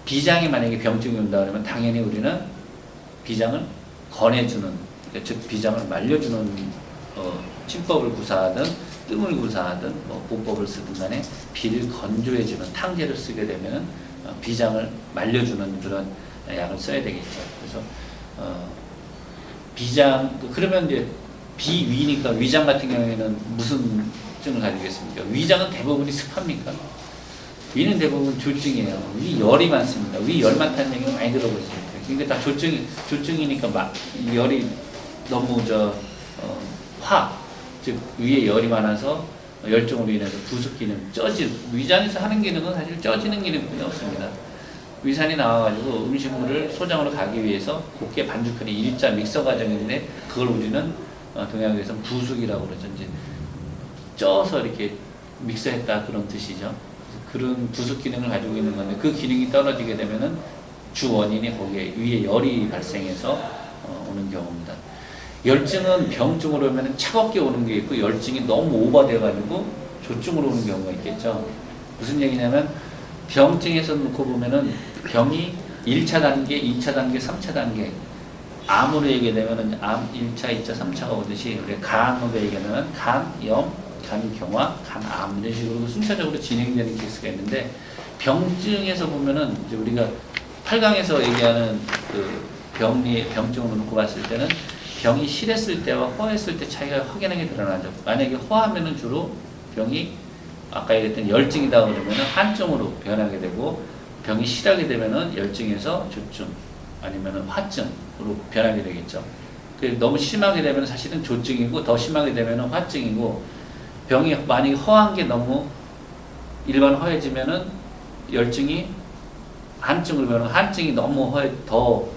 비장이 만약에 병증이 온다 그러면 당연히 우리는 비장을 권해주는 즉 비장을 말려주는 침법을 구사하든 뜸을 구사하든 뭐 보법을 쓰든 간에 비를 건조해주는 탕제를 쓰게 되면 비장을 말려주는 그런 약을 써야 되겠죠. 그래서 비장 그러면 이제 비위니까 위장 같은 경우에는 무슨 증을 가지고 있습니까? 위장은 대부분이 습합니까? 위는 대부분 조증이에요. 위 열이 많습니다. 위 열 많다는 얘기는 많이 들어보셨을 거예요. 그러니까 다 조증이니까 막 열이 너무 즉 위에 열이 많아서 열정으로 인해서 부속 기능, 위장에서 하는 기능은 사실 쪄지는 기능뿐이 없습니다. 위산이 나와가지고 음식물을 소장으로 가기 위해서 곱게 반죽하는 일자 믹서 과정인데 그걸 우리는 동양에서 부숙이라고 그러죠. 이제 쪄서 이렇게 믹서했다 그런 뜻이죠. 그런 부숙 기능을 가지고 있는 건데 그 기능이 떨어지게 되면은 주 원인이 거기에 위에 열이 발생해서 오는 경우입니다. 열증은 병증으로 오면 차갑게 오는 게 있고 열증이 너무 오버돼가지고 조증으로 오는 경우가 있겠죠. 무슨 얘기냐면 병증에서 놓고 보면은 병이 1차 단계, 2차 단계, 3차 단계 암으로 얘기되면은 암 1차, 2차, 3차가 오듯이 우리가 간으로 얘기하면 간염, 간경화, 간암 이런 식으로 순차적으로 진행되는 케이스가 있는데 병증에서 보면은 이제 우리가 8강에서 얘기하는 그 병증으로 놓고 봤을 때는 병이 실했을 때와 허했을 때 차이가 확연하게 드러나죠. 만약에 허하면은 주로 병이 아까 얘기했던 열증이다 그러면 한증으로 변하게 되고 병이 실하게 되면은 열증에서 조증 아니면 화증으로 변하게 되겠죠. 너무 심하게 되면 사실은 조증이고 더 심하게 되면 화증이고 병이 만약에 허한 게 너무 일반 허해지면은 열증이 한증으로 변하고 한증이 너무 더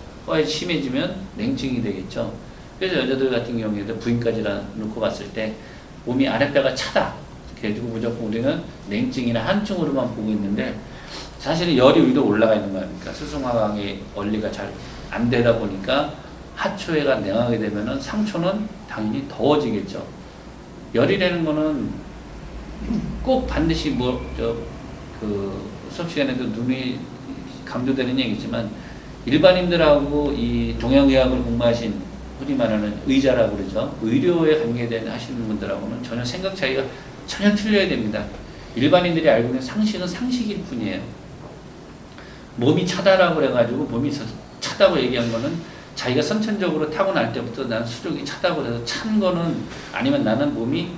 심해지면 냉증이 되겠죠. 그래서 여자들 같은 경우에도 부인까지라 놓고 봤을 때 몸이 아랫배가 차다. 그래가지고 무조건 우리는 냉증이나 한증으로만 보고 있는데 사실은 열이 위로 올라가 있는 거 아닙니까? 수승화강의 원리가 잘 안 되다 보니까 하초회가 냉하게 되면은 상초는 당연히 더워지겠죠. 열이라는 거는 꼭 반드시 수업 시간에도 눈이 강조되는 얘기지만 일반인들하고 이 동양의학을 공부하신 흔히 말하는 의자라고 그러죠. 의료에 관계된 하시는 분들하고는 전혀 생각 차이가 전혀 틀려야 됩니다. 일반인들이 알고 있는 상식은 상식일 뿐이에요. 몸이 차다라고 그래가지고 몸이 차다고 얘기한 거는 자기가 선천적으로 타고날 때부터 나는 수족이 차다고 해서 찬 거는 아니면 나는 몸이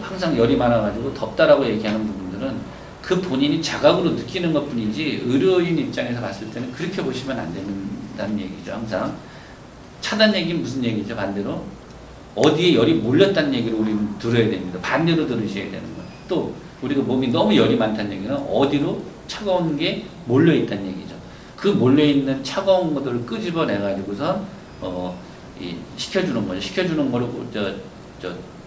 항상 열이 많아가지고 덥다라고 얘기하는 부분들은 그 본인이 자각으로 느끼는 것 뿐이지 의료인 입장에서 봤을 때는 그렇게 보시면 안 된다는 얘기죠. 항상 차단 얘기는 무슨 얘기죠? 반대로 어디에 열이 몰렸다는 얘기를 우리는 들어야 됩니다. 반대로 들으셔야 되는 거예요. 또 우리가 몸이 너무 열이 많다는 얘기는 어디로 차가운 게 몰려있다는 얘기죠. 그 몰려있는 차가운 것들을 끄집어내가지고서 식혀주는 거죠. 식혀주는 거를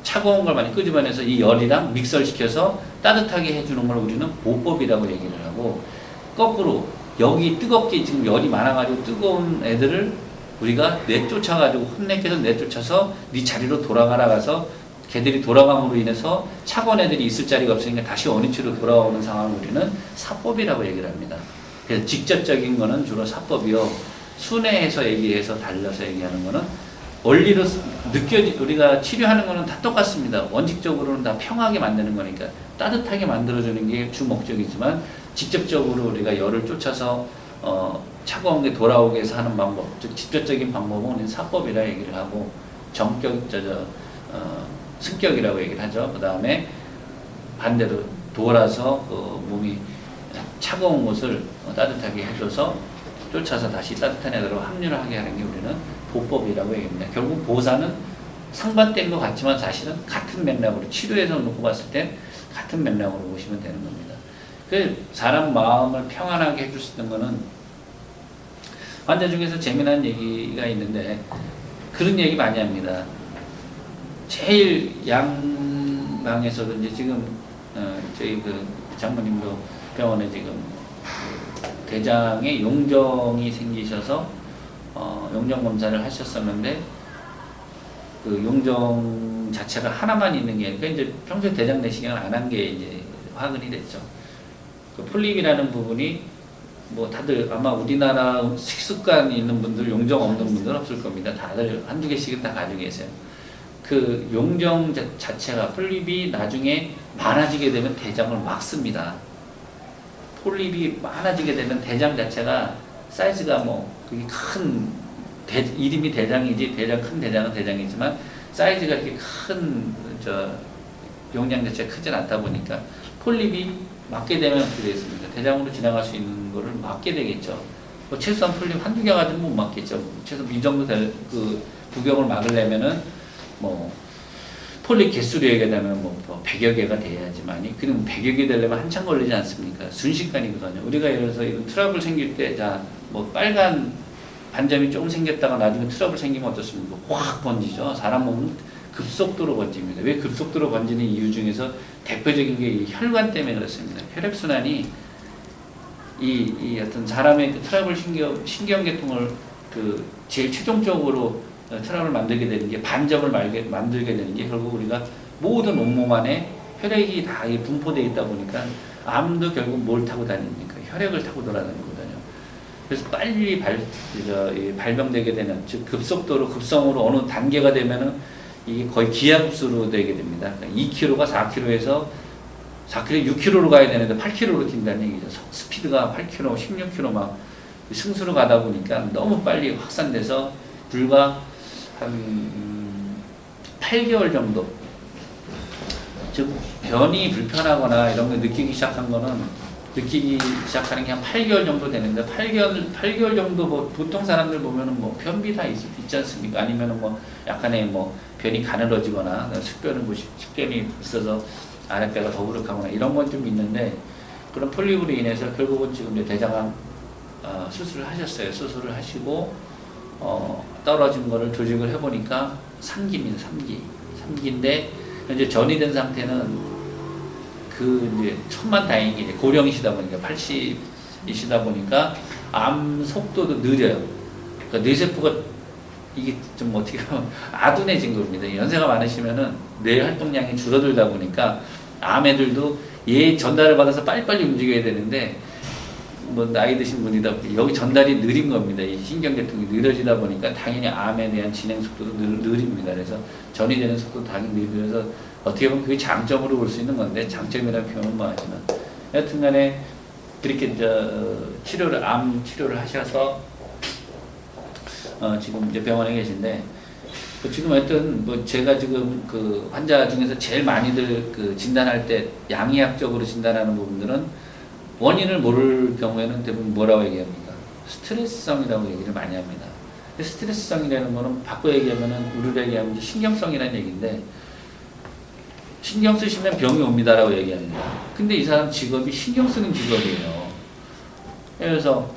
차가운 걸 많이 끄집어내서 이 열이랑 믹서를 시켜서 따뜻하게 해주는 걸 우리는 보법이라고 얘기를 하고 거꾸로 여기 뜨겁게 지금 열이 많아가지고 뜨거운 애들을 우리가 내쫓아가지고 혼내켜서 내쫓아서 네 자리로 돌아가라 가서 걔들이 돌아감으로 인해서 차가운 애들이 있을 자리가 없으니까 다시 원위치로 돌아오는 상황을 우리는 사법이라고 얘기를 합니다. 그래서 직접적인 거는 주로 사법이요. 순회해서 얘기해서 달려서 얘기하는 거는 원리로 우리가 치료하는 거는 다 똑같습니다. 원칙적으로는 다 평하게 만드는 거니까 따뜻하게 만들어주는 게 주 목적이지만 직접적으로 우리가 열을 쫓아서 차가운 게 돌아오게 해서 하는 방법, 즉 직접적인 방법은 우리는 사법이라 얘기를 하고 승격이라고 얘기를 하죠. 그 다음에 반대로 돌아서 몸이 차가운 곳을 따뜻하게 해줘서 쫓아서 다시 따뜻한 애들로 합류를 하게 하는 게 우리는 보법이라고 얘기합니다. 결국 보살은 상반된 것 같지만 사실은 같은 맥락으로 치료해서 놓고 봤을 때 같은 맥락으로 보시면 되는 겁니다. 그 사람 마음을 평안하게 해줄 수 있는 거는 환자 중에서 재미난 얘기가 있는데 그런 얘기 많이 합니다. 제일 양방에서도 이제 지금 저희 그 장모님도 병원에 지금 대장에 용종이 생기셔서 용종 검사를 하셨었는데 그 용종 자체가 하나만 있는 게 그러니까 이제 평소에 대장 내시경을 안 한 게 이제 확인이 됐죠. 그 폴립이라는 부분이 뭐 다들 아마 우리나라 식습관이 있는 분들 용종 없는 분들은 없을 겁니다. 다들 한두 개씩은 다 가지고 계세요. 그 그 용종 자체가 폴립이 나중에 많아지게 되면 대장을 막습니다. 폴립이 많아지게 되면 대장 자체가 사이즈가 뭐 그게 이름이 대장이지 큰 대장은 대장이지만 사이즈가 이렇게 큰 용량 자체가 크진 않다 보니까 폴립이 막게 되면 어떻게 되겠습니까? 대장으로 지나갈 수 있는 거를 막게 되겠죠. 뭐 최소한 폴립 한두 개 가지고 못 막겠죠. 최소한 이 정도 그 부경을 막으려면은 뭐 폴립 개수로 얘기하면 뭐 100여 개가 돼야지만이, 그럼 100여 개 되려면 한참 걸리지 않습니까? 순식간이거든요. 우리가 예를 들어서 이런 트러블 생길 때, 뭐 빨간 반점이 조금 생겼다가 나중에 트러블 생기면 어떻습니까? 확 번지죠. 사람 몸은 급속도로 번집니다. 왜 급속도로 번지는 이유 중에서 대표적인 게 이 혈관 때문에 그렇습니다. 혈액순환이 이 어떤 사람의 그 트러블 신경계통을 그 제일 최종적으로 트러블을 만들게 되는 게, 반점을 만들게 되는 게 결국 우리가 모든 온몸 안에 혈액이 다 분포되어 있다 보니까 암도 결국 뭘 타고 다닙니까? 혈액을 타고 돌아다니거든요. 그래서 빨리 발병되게 되는, 즉 급성으로 어느 단계가 되면은 이게 거의 기하급수로 되게 됩니다. 그러니까 2km가 4km에서 4km, 6km로 가야 되는데 8km로 뛴다는 얘기죠. 스피드가 8km, 16km 막 승수로 가다 보니까 너무 빨리 확산돼서 불과 한 8개월 정도, 즉 변이 불편하거나 이런 거 느끼기 시작하는 게 한 8개월 정도 되는데, 8개월 정도 뭐 보통 사람들 보면은 뭐 변비 다 있지 않습니까? 아니면은 뭐 약간의 뭐 변이 가늘어지거나 식변이 있어서 아랫배가 더부룩하거나 이런 건 좀 있는데, 그런 폴립으로 인해서 결국은 지금 이제 대장암 수술을 하셨어요. 수술을 하시고 떨어진 거를 조직을 해보니까 3기입니다. 3기인데 현재 전이된 상태는 이제 천만다행히 이제 고령이시다 보니까 80이시다 보니까 암 속도도 느려요. 그러니까 뇌세포가 이게 좀 어떻게 보면 아둔해진 겁니다. 연세가 많으시면은 뇌 활동량이 줄어들다 보니까 암 애들도 얘 전달을 받아서 빨리빨리 움직여야 되는데, 뭐 나이 드신 분이다 보니 여기 전달이 느린 겁니다. 이 신경계통이 느려지다 보니까 당연히 암에 대한 진행 속도도 느립니다. 그래서 전이 되는 속도도 당연히 느려서 어떻게 보면 그게 장점으로 볼 수 있는 건데, 장점이라는 표현은 뭐하지만 여튼간에 그렇게 암 치료를 하셔서 지금 이제 병원에 계신데, 지금 하여튼 뭐 제가 지금 그 환자 중에서 제일 많이들 그 진단할 때 양의학적으로 진단하는 부분들은 원인을 모를 경우에는 대부분 뭐라고 얘기합니까? 스트레스성이라고 얘기를 많이 합니다. 스트레스성이라는 거는 바꿔 얘기하면은, 우리로 얘기하면 신경성이라는 얘기인데, 신경 쓰시면 병이 옵니다라고 얘기합니다. 근데 이 사람 직업이 신경 쓰는 직업이에요. 그래서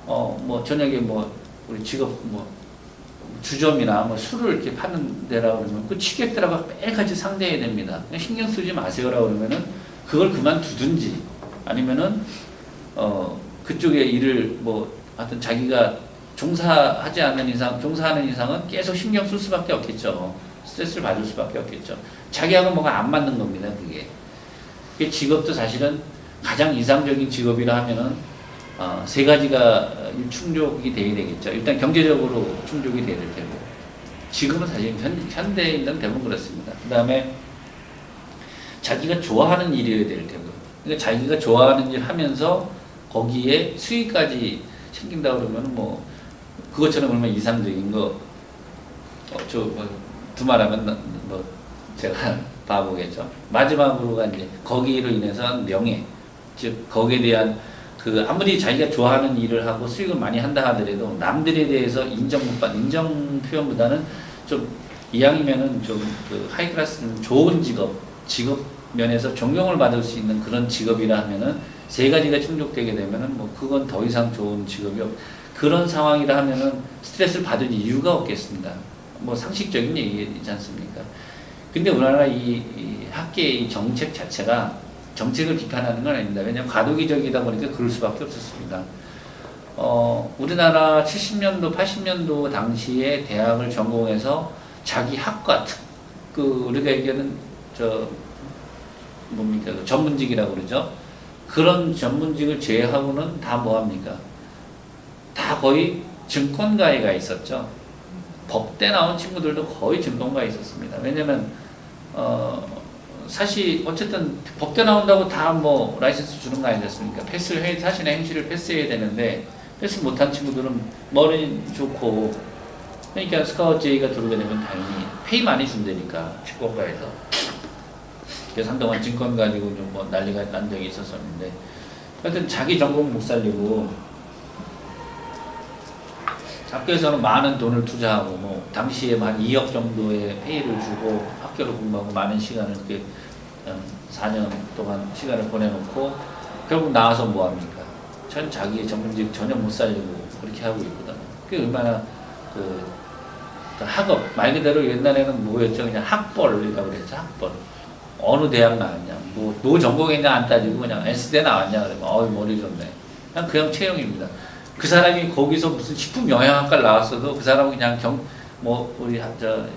뭐 저녁에 뭐 우리 직업 뭐 주점이나 뭐 술을 이렇게 파는 데라고 그러면 그 취객들하고 매일같이 상대해야 됩니다. 신경 쓰지 마세요라고 그러면은 그걸 그만두든지, 아니면은 그쪽에 일을 뭐 하여튼 자기가 종사하는 이상은 계속 신경 쓸 수밖에 없겠죠. 스트레스를 받을 수밖에 없겠죠. 자기하고 뭐가 안 맞는 겁니다. 그게 직업도 사실은 가장 이상적인 직업이라 하면은 세 가지가 충족이 돼야 되겠죠. 일단 경제적으로 충족이 돼야 될 테고, 지금은 사실 현대인은 대부분 그렇습니다. 그 다음에 자기가 좋아하는 일이어야 될 테고, 그러니까 자기가 좋아하는 일 하면서 거기에 수익까지 챙긴다 그러면 뭐 그것처럼 얼마나 이상적인 거, 두말하면 뭐 제가 봐보겠죠. 마지막으로가 이제 거기로 인해서 명예, 즉 거기에 대한 그 아무리 자기가 좋아하는 일을 하고 수익을 많이 한다 하더라도 남들에 대해서 인정 표현보다는 좀 이왕이면은 좀 그 하이클래스 좋은 직업 면에서 존경을 받을 수 있는 그런 직업이라 하면은 세 가지가 충족되게 되면은 뭐 그건 더 이상 좋은 직업이 그런 상황이라 하면은 스트레스를 받을 이유가 없겠습니다. 뭐 상식적인 얘기이지 않습니까? 근데 우리나라 이 학계의 정책 자체가 정책을 비판하는 건 아닙니다. 왜냐하면 과도기적이다 보니까 그럴 수밖에 없었습니다. 우리나라 70년도, 80년도 당시에 대학을 전공해서 자기 학과 우리가 얘기하는 전문직이라고 그러죠. 그런 전문직을 제외하고는 다 뭐합니까? 다 거의 증권가에 가 있었죠. 법대 나온 친구들도 거의 중동가에 있었습니다. 왜냐면 사실 어쨌든 법대 나온다고 다 뭐 라이센스 주는 거 아니겠습니까? 자신의 행실을 패스해야 되는데 패스 못한 친구들은 머리 좋고 그러니까 스카우트 제의가 들어오게 되면 당연히 페이 많이 준다니까 채권가에서. 그래서 한동안 증권 가지고 좀 뭐 난리가 난 적이 있었었는데 하여튼 자기 전공 못 살리고 학교에서는 많은 돈을 투자하고 뭐 당시에 한 2억 정도의 페이를 주고 학교를 공부하고 많은 시간을 이렇게 4년 동안 시간을 보내놓고 결국 나와서 뭐 합니까? 자기의 전문직 전혀 못 살리고 그렇게 하고 있거든요. 그게 얼마나 그 학업 말 그대로 옛날에는 뭐였죠? 그냥 학벌이라고 그랬죠. 학벌. 어느 대학 나왔냐, 뭐 전공했냐 안 따지고 그냥 S대 나왔냐 그러면 머리 좋네. 그냥 채용입니다. 그 사람이 거기서 무슨 식품 영양학과를 나왔어도 그 사람은 그냥 우리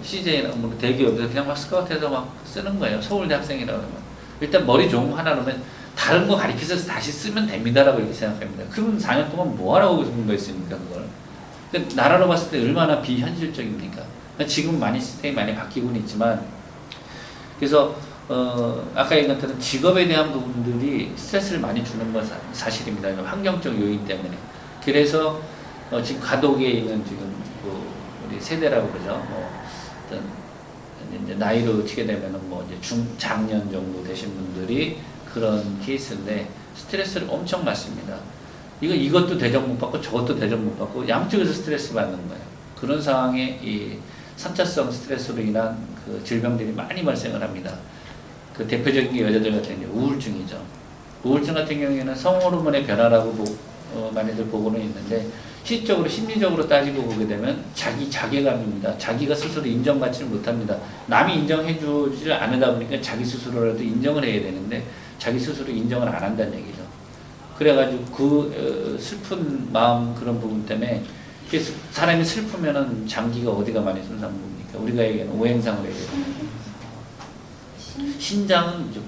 CJ나 뭐 대기업에서 그냥 막 스카우트해서 막 쓰는 거예요. 서울대 학생이라고 하면 일단 머리 좋은 거 하나 넣으면 다른 거 가르쳐서 다시 쓰면 됩니다라고 이렇게 생각합니다. 그러면 4년 동안 뭐 하라고 거기서 공부했습니까 그걸? 근데 나라로 봤을 때 얼마나 비현실적입니까? 지금 많이 시스템이 많이 바뀌고는 있지만 그래서 아까 얘기했던 직업에 대한 부분들이 스트레스를 많이 주는 건 사실입니다. 환경적 요인 때문에. 그래서 지금 가독에 있는 지금 우리 세대라고 그러죠. 어떤 이제 나이로 치게 되면은 이제 중장년 정도 되신 분들이 그런 케이스인데 스트레스를 엄청 받습니다. 이것도 대접 못 받고 저것도 대접 못 받고 양쪽에서 스트레스 받는 거예요. 그런 상황에 이 3차성 스트레스로 인한 그 질병들이 많이 발생을 합니다. 그 대표적인 게 여자들 같은 경우 우울증이죠. 우울증 같은 경우에는 성호르몬의 변화라고 많이들 보고는 있는데 시적으로 심리적으로 따지고 보게 되면 자괴감입니다. 자기가 스스로 인정받지를 못합니다. 남이 인정해주지를 않으다 보니까 자기 스스로라도 인정을 해야 되는데 자기 스스로 인정을 안 한다는 얘기죠. 그래가지고 그 슬픈 마음 그런 부분 때문에 사람이 슬프면은 장기가 어디가 많이 손상됩니까? 우리가 얘기하는 오행상을 얘기해요. 신장은 이제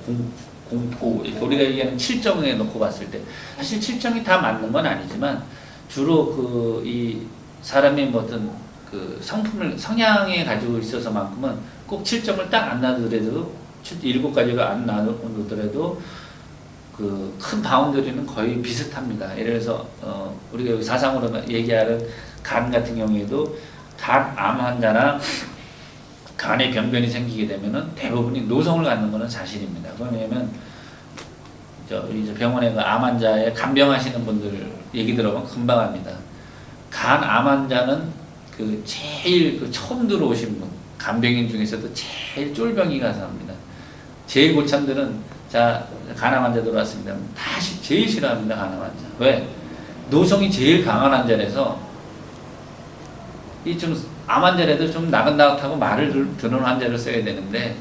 공포, 우리가 얘기하는 칠정에 놓고 봤을 때 사실 칠정이 다 맞는 건 아니지만 주로 이 사람의 어떤 그 성향에 가지고 있어서만큼은 꼭 칠정을 딱 안 나누더라도 7가지가 안 나누더라도 그 큰 바운더리는 거의 비슷합니다. 예를 들어서 우리가 여기 사상으로 얘기하는 간 같은 경우에도 암 환자나 간에 병변이 생기게 되면은 대부분이 노성을 갖는 것은 사실입니다. 왜냐하면 우리 병원에 암 환자에 간병하시는 분들 얘기 들어보면 금방 합니다. 간 암 환자는 제일 처음 들어오신 분, 간병인 중에서도 제일 쫄병이 가서 합니다. 제일 고참들은 간암 환자 들어왔습니다. 다 제일 싫어합니다. 간암 환자. 왜? 노성이 제일 강한 환자라서 암 환자라도 좀 나긋나긋하고 말을 듣는 환자를 써야 되는데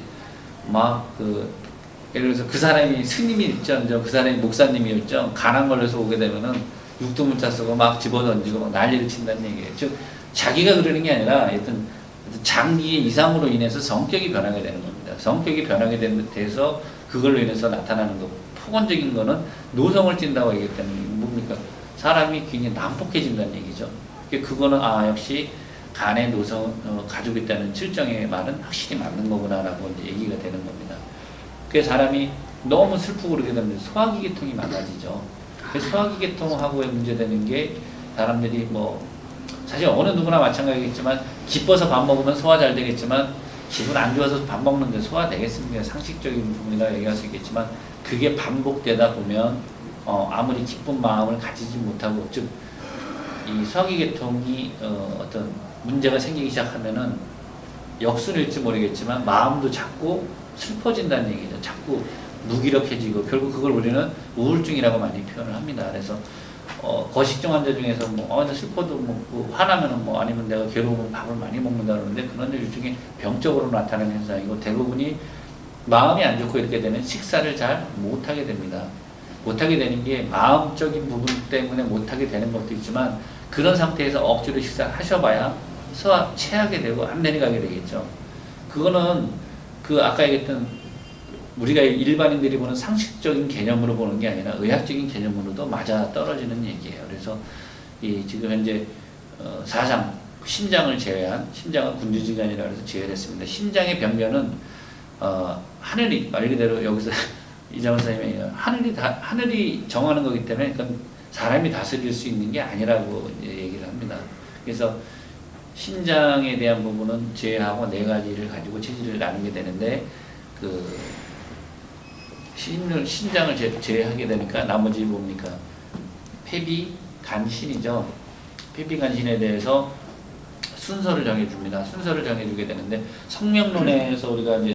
예를 들어서 그 사람이 스님일정, 그 사람이 목사님일정 간암 걸려서 오게 되면은 육두문자 쓰고 막 집어던지고 막 난리를 친다는 얘기예요. 즉 자기가 그러는 게 아니라 하여튼 장기의 이상으로 인해서 성격이 변하게 되는 겁니다. 성격이 변하게 돼서 그걸로 인해서 나타나는 거. 폭언적인 거는 노성을 띈다고 얘기했기 때문에 뭡니까? 사람이 굉장히 난폭해진다는 얘기죠. 그거는 역시 간의 노성 가지고 있다는 칠정의 말은 확실히 맞는 거구나라고 이제 얘기가 되는 겁니다. 그래서 사람이 너무 슬프고 그러게 되면 소화기계통이 망가지죠. 소화기계통하고의 문제되는 게 사람들이 사실 어느 누구나 마찬가지겠지만 기뻐서 밥 먹으면 소화 잘 되겠지만 기분 안 좋아서 밥 먹는데 소화 되겠습니까? 상식적인 부분이라 얘기할 수 있겠지만 그게 반복되다 보면 아무리 기쁜 마음을 가지지 못하고 즉 이 소화기계통이 어떤 문제가 생기기 시작하면은 역순일지 모르겠지만 마음도 자꾸 슬퍼진다는 얘기죠. 자꾸 무기력해지고 결국 그걸 우리는 우울증이라고 많이 표현을 합니다. 그래서 거식증 환자 중에서 슬퍼도 화나면은 아니면 내가 괴로우면 밥을 많이 먹는다 그러는데 그런 일종의 병적으로 나타나는 현상이고 대부분이 마음이 안 좋고 이렇게 되면 식사를 잘 못하게 됩니다. 못하게 되는 게 마음적인 부분 때문에 못하게 되는 것도 있지만 그런 상태에서 억지로 식사를 하셔봐야 체하게 되고 안 내려가게 되겠죠. 그거는 아까 얘기했던 우리가 일반인들이 보는 상식적인 개념으로 보는 게 아니라 의학적인 개념으로도 맞아 떨어지는 얘기예요. 그래서 지금 현재 사상 심장을 제외한 심장은 군주진간이라고 해서 제외를 했습니다. 심장의 병변은 하늘이 말 그대로 여기서 이장훈 선생님이 하늘이 정하는 거기 때문에 그건 사람이 다스릴 수 있는 게 아니라고 이제 얘기를 합니다. 그래서 신장에 대한 부분은 제외하고 네 가지를 가지고 체질을 나누게 되는데 그 신장을 제외하게 되니까 나머지 뭡니까? 폐비, 간신이죠. 폐비, 간신에 대해서 순서를 정해줍니다. 순서를 정해주게 되는데 성명론에서 우리가 이제